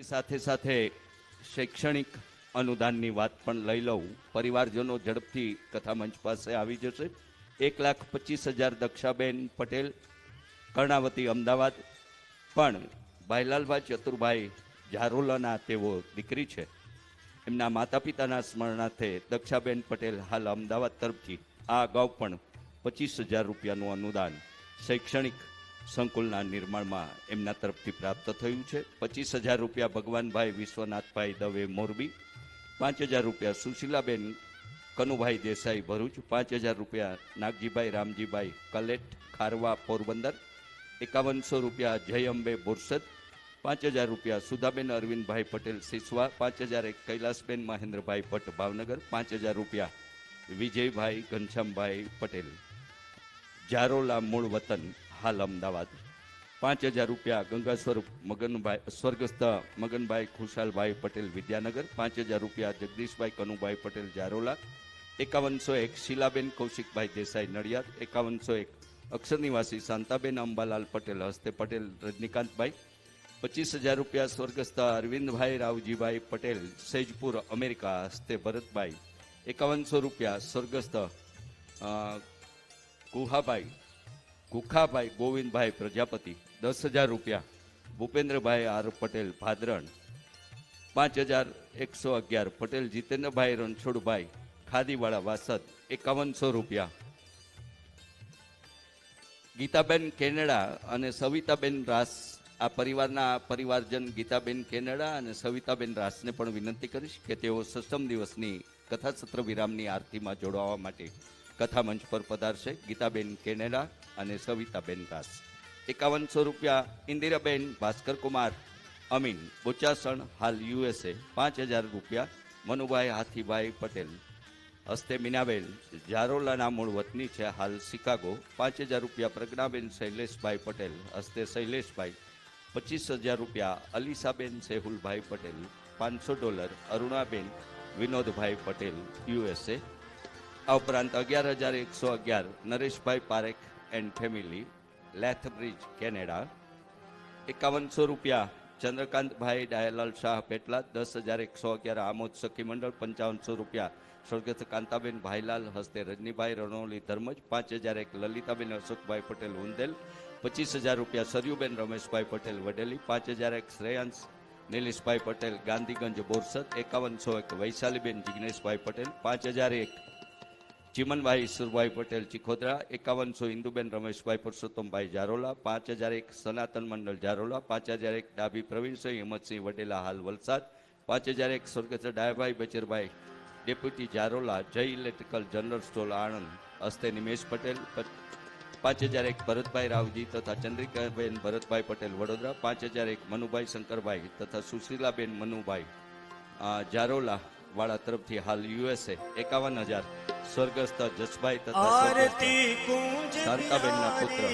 સાથે સાથે શૈક્ષણિક અનુદાનની વાત પણ લઈ લઉં. પરિવારજનો ઝડપથી કથામંચ પાસે આવી જશે. 1,25,000 દક્ષાબેન પટેલ, કર્ણાવતી, અમદાવાદ. પણ ભાઈલાલભાઈ ચતુરભાઈ ઝારોલાના તેઓ દીકરી છે. એમના માતા પિતાના સ્મરણાર્થે દક્ષાબેન પટેલ હાલ અમદાવાદ તરફથી આ અગાઉ પણ 25,000 રૂપિયાનું અનુદાન શૈક્ષણિક સંકુલના નિર્માણમાં એમના તરફથી પ્રાપ્ત થયું છે. 25,000 રૂપિયા ભગવાનભાઈ વિશ્વનાથભાઈ દવે, મોરબી. 5,000 રૂપિયા સુશીલાબેન કનુભાઈ દેસાઈ, ભરૂચ. 5,000 રૂપિયા નાગજીભાઈ રામજીભાઈ કલેટ, ખારવા, પોરબંદર. 5100 રૂપિયા જય અંબે, બોરસદ. 5,000 રૂપિયા સુધાબેન અરવિંદભાઈ પટેલ, સિસવા. 5,000 કૈલાસબેન મહેન્દ્રભાઈ ભટ્ટ, ભાવનગર. 5,000 રૂપિયા વિજયભાઈ ઘનશ્યામભાઈ પટેલ, ઝારોલા, મૂળ વતન હાલ અમદાવાદ. 5,000 રૂપિયા ગંગા સ્વરૂપ મગનભાઈ, સ્વર્ગસ્થ મગનભાઈ ખુશાલભાઈ પટેલ, વિદ્યાનગર. 5,000 રૂપિયા જગદીશભાઈ કનુભાઈ પટેલ, ઝારોલા. 5101 શીલાબેન કૌશિકભાઈ દેસાઈ, નડિયાદ. 5101 અક્ષર નિવાસી શાંતાબેન અંબાલાલ પટેલ, હસ્તે પટેલ રજનીકાંતભાઈ. 25,000 રૂપિયા સ્વર્ગસ્થ અરવિંદભાઈ રાવજીભાઈ પટેલ, સૈજપુર, અમેરિકા, હસ્તે ભરતભાઈ. 5100 રૂપિયા સ્વર્ગસ્થ કુખાભાઈ ગોવિંદભાઈ પ્રજાપતિ. 10,000 રૂપિયા ભૂપેન્દ્રભાઈ આર પટેલ, ભાદરણ. 5,111 પટેલ જીતેન્દ્રભાઈ રણછોડભાઈ, ખાદીવાળા, વાસદ. 5100 રૂપિયા ગીતાબેન કેનેડા અને સવિતાબેન રાસ. આ પરિવારના પરિવારજન ગીતાબેન કેનેડા અને સવિતાબેન રાસને પણ વિનંતી કરીશ કે તેઓ સષ્ટમ દિવસની કથા સત્ર વિરામની આરતીમાં જોડાવા માટે કથા મંચ પર પધારશે. ગીતાબેન કેનેડા અને સવિતાબેન રાસ. 5100 રૂપિયા ઇન્દિરાબેન ભાસ્કરકુમાર અમીન, બોચાસણ, હાલ USA. 5,000 રૂપિયા મનુભાઈ હાથીભાઈ પટેલ, હસ્તે મીનાબેન, ઝારોલાના મૂળ વતની છે, હાલ શિકાગો. 5,000 રૂપિયા પ્રજ્ઞાબેન શૈલેષભાઈ પટેલ, હસ્તે શૈલેષભાઈ. 25,000 રૂપિયા અલીસાબેન સેહુલભાઈ પટેલ. $500 અરુણાબેન વિનોદભાઈ પટેલ, USA. આ ઉપરાંત 11,111 Nareshbhai Parekh and family, Lethbridge, Canada. 5100 રૂપિયા ચંદ્રકાંતભાઈ ડાયાલાલ શાહ, પેટલા. 10,111 આમોદ સખી મંડળ. 5500 રૂપિયા સ્વર્ગસ્થ કાંતાબેન ભાઈલાલ, હસ્તે રજનીભાઈ રણોલી, ધર્મજ. 5,001 લલિતાબેન અશોકભાઈ પટેલ, ઉંદેલ. 25,000 રૂપિયા સરયુબેન રમેશભાઈ પટેલ, વડેલી. 5,001 શ્રેયાંશ નિલેશભાઈ પટેલ, ગાંધીગંજ, બોરસદ. 5101 વૈશાલીબેન જિગ્નેશભાઈ પટેલ. 5,001 ચિમનભાઈ ઈશ્વરભાઈ પટેલ, ચિખોદરા. 5100 ઇન્દુબેન રમેશભાઈ પરસોત્તમભાઈ, ઝારોલા. 5,001 સનાતન મંડળ, ઝારોલા. 5,001 ડાભી પ્રવીણસિંહ હિંમતસિંહ વડેલા, હાલ વલસાડ. 5,001 સ્વર્ગસ્થ ડાયાભાઈ બચરભાઈ, ડેપ્યુટી, ઝારોલા, જય ઇલેક્ટ્રિકલ જનરલ સ્ટોર, આણંદ, હસ્તે નિમેશ પટેલ. 5,001 ભરતભાઈ રાવજી તથા ચંદ્રિકાબેન ભરતભાઈ પટેલ, વડોદરા. 5,001 મનુભાઈ શંકરભાઈ તથા સુશીલાબેન મનુભાઈ, ઝારોલા વાળા તરફથી હાલ USA. 51,000 સ્વર્ગસ્થ જસભાઈ તથા શાંતાબેનના પુત્ર